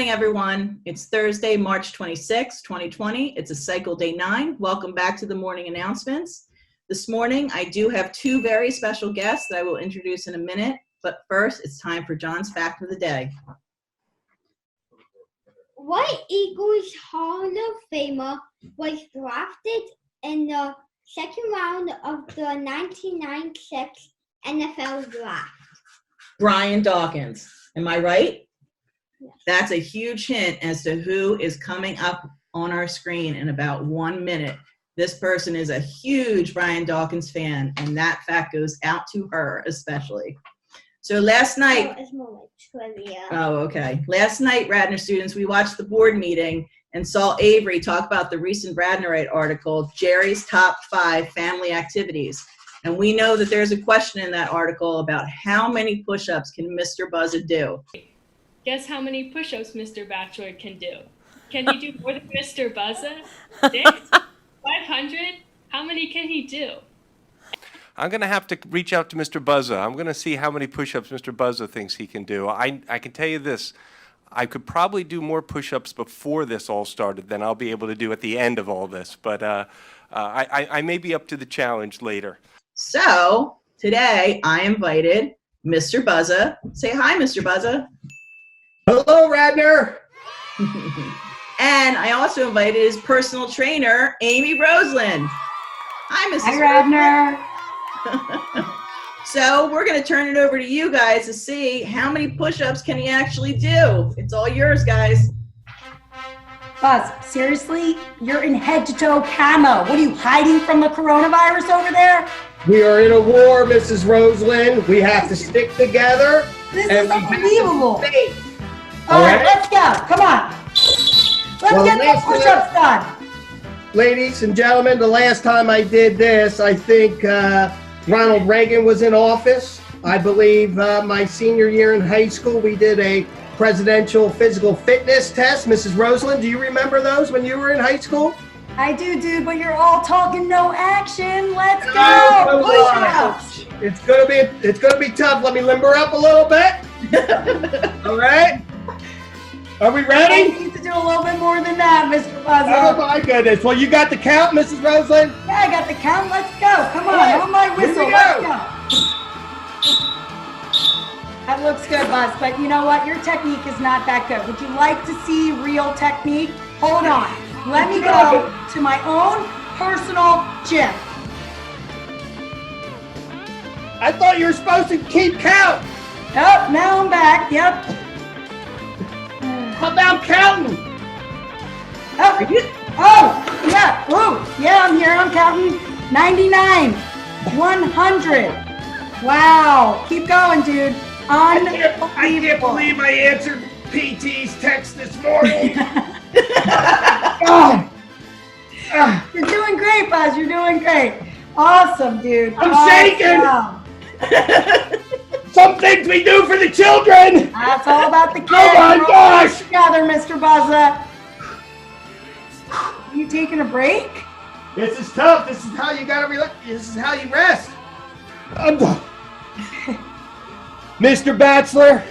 morning, everyone. It's Thursday, March 26, 2020. It's a cycle day 9. Welcome back to the morning announcements. This morning, I do have two very special guests that I will introduce in a minute. But first, it's time for John's Fact of the Day. What Eagles Hall of Famer was drafted in the second round of the 1996 NFL Draft? Brian Dawkins. Am I right? Yes. That's a huge hint as to who is coming up on our screen in about 1 minute. This person is a huge Brian Dawkins fan, and that fact goes out to her especially. So last night... Oh, it's more like trivia. Oh, okay. Last night, Radnor students, we watched the board meeting and saw Avery talk about the recent Radnorite article, Jerry's Top 5 Family Activities. And we know that there's a question in that article about how many push-ups can Mr. Buzza do? Guess how many push-ups Mr. Bachelor can do? Can he do more than Mr. Buzza? 6? 500? How many can he do? I'm going to have to reach out to Mr. Buzza. I'm going to see how many push-ups Mr. Buzza thinks he can do. I can tell you this. I could probably do more push-ups before this all started than I'll be able to do at the end of all this. But I may be up to the challenge later. So today I invited Mr. Buzza. Say hi, Mr. Buzza. Hello, Radnor. And I also invited his personal trainer, Amy Roseland. Hi, Mrs. Radnor. So we're going to turn it over to you guys to see how many push-ups can he actually do. It's all yours, guys. Buzz, seriously? You're in head-to-toe camo. What are you, hiding from the coronavirus over there? We are in a war, Mrs. Roseland. We have to stick together. This is unbelievable. All right, let's go. Come on. Let's get the push-ups done. Ladies and gentlemen, the last time I did this, I think Ronald Reagan was in office. I believe my senior year in high school, we did a presidential physical fitness test. Mrs. Roseland, do you remember those when you were in high school? I do, dude, but you're all talking, no action. Let's go. Push-ups. It's gonna be tough. Let me limber up a little bit. All right. Are we ready? I need to do a little bit more than that, Mr. Buzza. Oh my goodness. Well, you got the count, Mrs. Roseland? Yeah, I got the count. Let's go. Come on, on my whistle. Let's go. That looks good, Buzz, but you know what? Your technique is not that good. Would you like to see real technique? Hold on. Let me go to my own personal gym. I thought you were supposed to keep count. Oh, now I'm back. Yep. How about counting? Oh, yeah. Ooh, yeah, I'm here. I'm counting. 99, 100. Wow. Keep going, dude. I can't believe I answered PT's text this morning. You're doing great, Buzz. You're doing great. Awesome, dude. I'm shaking. Some things we do for the children. That's all about the kids. Oh my gosh. Together, Mr. Buzza. Are you taking a break? This is tough. This is how you gotta relax. This is how you rest. Mr. Bachelor,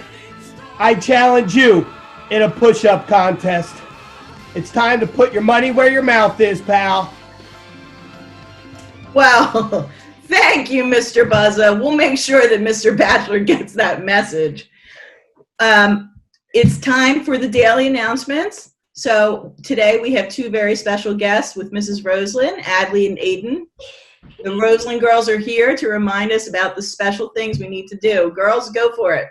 I challenge you in a push-up contest. It's time to put your money where your mouth is, pal. Well, thank you, Mr. Buzza. We'll make sure that Mr. Bachelor gets that message. It's time for the daily announcements. So today we have two very special guests with Mrs. Roseland, Adley and Aiden. The Roseland girls are here to remind us about the special things we need to do. Girls, go for it.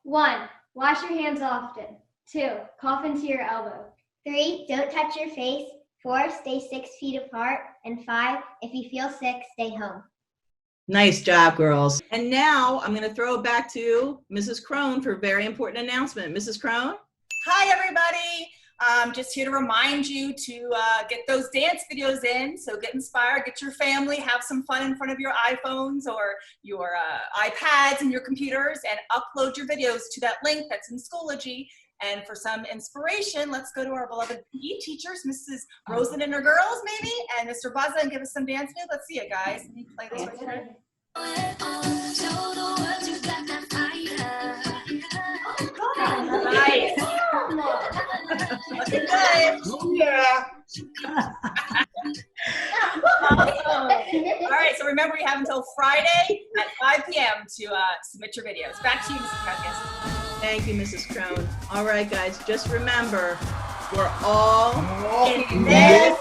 1, wash your hands often. 2, cough into your elbow. 3, don't touch your face. 4, stay 6 feet apart. And 5, if you feel sick, stay home. Nice job, girls. And now I'm going to throw it back to Mrs. Crone for a very important announcement. Mrs. Crone? Hi, everybody. Just here to remind you to get those dance videos in. So get inspired, get your family, have some fun in front of your iPhones or your iPads and your computers, and upload your videos to that link that's in Schoology. And for some inspiration, let's go to our beloved PE teachers, Mrs. Roseland and her girls, maybe, and Mr. Buzza, and give us some dance moves. Let's see it, guys. Can you play this right here? Nice. All right, so remember you have until Friday at 5 p.m. to submit your videos. Back to you, Mrs. Kukis. Thank you, Mrs. Crone. All right, guys, just remember, we're all in this